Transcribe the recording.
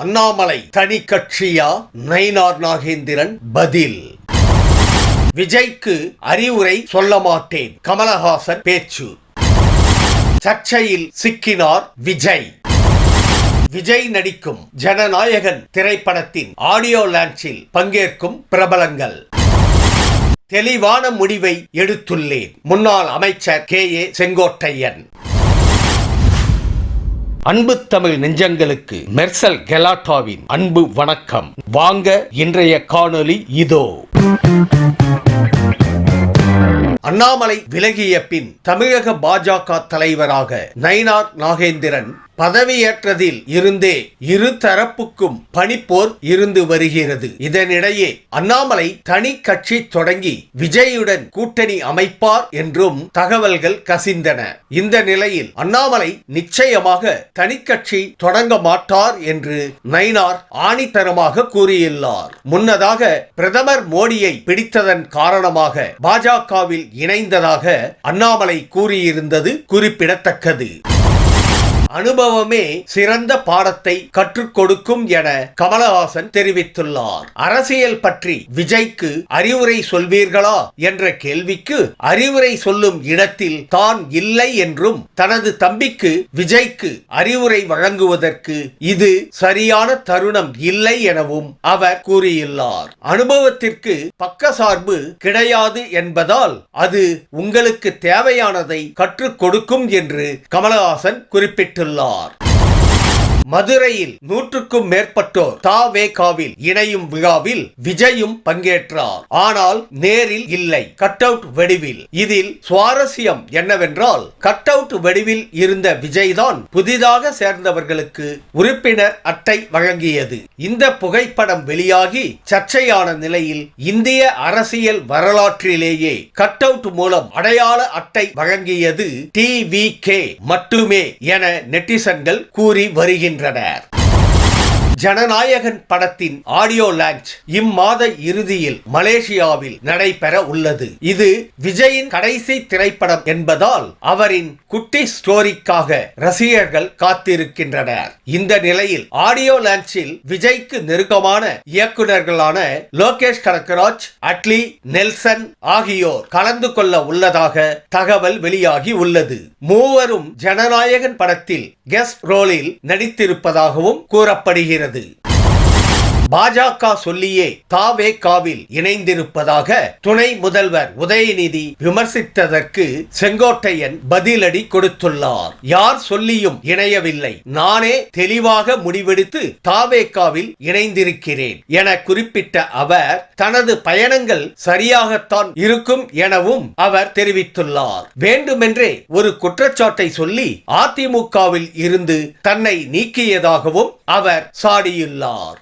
அண்ணாமலை தனி கட்சியா? நயினார் நாகேந்திரன் பதில். விஜய்க்கு அறிவுரை சொல்ல மாட்டேன், கமலஹாசன் பேச்சு. சர்ச்சையில் சிக்கினார் விஜய். விஜய் நடிக்கும் ஜனநாயகன் திரைப்படத்தின் ஆடியோ லான்ச்சில் பங்கேற்கும் பிரபலங்கள். தெளிவான முடிவை எடுத்துள்ளேன், முன்னாள் அமைச்சர் KA செங்கோட்டையன். அன்பு தமிழ் நெஞ்சங்களுக்கு மெர்சல் கெலாட்டாவின் அன்பு வணக்கம். வாங்க இன்றைய காணொளி இதோ. அண்ணாமலை விலகிய பின் தமிழக பாஜக தலைவராக நயினார் நாகேந்திரன் பதவியேற்றதில் இருந்தே இரு தரப்புக்கும் பனிப்போர் இருந்து வருகிறது. இதனிடையே அண்ணாமலை தனி கட்சி தொடங்கி விஜயுடன் கூட்டணி அமைப்பார் என்றும் தகவல்கள் கசிந்தன. இந்த நிலையில் அண்ணாமலை நிச்சயமாக தனி கட்சி தொடங்க மாட்டார் என்று நயினார் ஆணித்தரமாக கூறியுள்ளார். முன்னதாக பிரதமர் மோடியை பிடித்ததன் காரணமாக பாஜகவில் இணைந்ததாக அண்ணாமலை கூறியிருந்தது குறிப்பிடத்தக்கது. அனுபவமே சிறந்த பாடத்தை கற்றுக் கொடுக்கும் என கமலஹாசன் தெரிவித்துள்ளார். அரசியல் பற்றி விஜய்க்கு அறிவுரை சொல்வீர்களா என்ற கேள்விக்கு அறிவுரை சொல்லும் இடத்தில் தான் இல்லை என்றும், தனது தம்பிக்கு விஜய்க்கு அறிவுரை வழங்குவதற்கு இது சரியான தருணம் இல்லை எனவும் அவர் கூறியுள்ளார். அனுபவத்திற்கு பக்கசார்பு கிடையாது என்பதால் அது உங்களுக்கு தேவையானதை கற்றுக் கொடுக்கும் என்று கமலஹாசன் குறிப்பிட்டுள்ளார். மதுரையில் 100க்கும் மேற்பட்டோர் தாவேகாவில் இணையும் விழாவில் விஜயும் பங்கேற்றார். ஆனால் நேரில் இல்லை, கட் அவுட் வடிவில். இதில் சுவாரஸ்யம் என்னவென்றால், கட் அவுட் வடிவில் இருந்த விஜய் தான் புதிதாக சேர்ந்தவர்களுக்கு உறுப்பினர் அட்டை வழங்கியது. இந்த புகைப்படம் வெளியாகி சர்ச்சையான நிலையில் இந்திய அரசியல் வரலாற்றிலேயே கட் அவுட் மூலம் அடையாள அட்டை வழங்கியது TVK மட்டுமே என நெட்டிசன்கள் கூறி வருகின்றனர். ஜனநாயகன் படத்தின் ஆடியோ லான்ச் இம்மாத இறுதியில் மலேசியாவில் நடைபெற உள்ளது. இது விஜயின் கடைசி திரைப்படம் என்பதால் அவரின் குட்டி ஸ்டோரிக்காக ரசிகர்கள் காத்திருக்கின்றனர். இந்த நிலையில் ஆடியோ லான்ச்சில் விஜய்க்கு நெருக்கமான இயக்குநர்களான லோகேஷ் கனகராஜ், அட்லி, நெல்சன் ஆகியோர் கலந்து கொள்ள உள்ளதாக தகவல் வெளியாகி உள்ளது. மூவரும் ஜனநாயகன் படத்தில் கெஸ்ட் ரோலில் நடித்திருப்பதாகவும் கூறப்படுகிறது. பாஜக சொல்லியே தாவேகாவில் இணைந்திருப்பதாக துணை முதல்வர் உதயநிதி விமர்சித்ததற்கு செங்கோட்டையன் பதிலடி கொடுத்துள்ளார். யார் சொல்லியும் இணையவில்லை, நானே தெளிவாக முடிவெடுத்து தாவேகாவில் இணைந்திருக்கிறேன் என குறிப்பிட்ட அவர் தனது பயணங்கள் சரியாகத்தான் இருக்கும் எனவும் அவர் தெரிவித்துள்ளார். வேண்டுமென்றே ஒரு குற்றச்சாட்டை சொல்லி அதிமுகவில் இருந்து தன்னை நீக்கியதாகவும் அவர் சாடியுள்ளார்.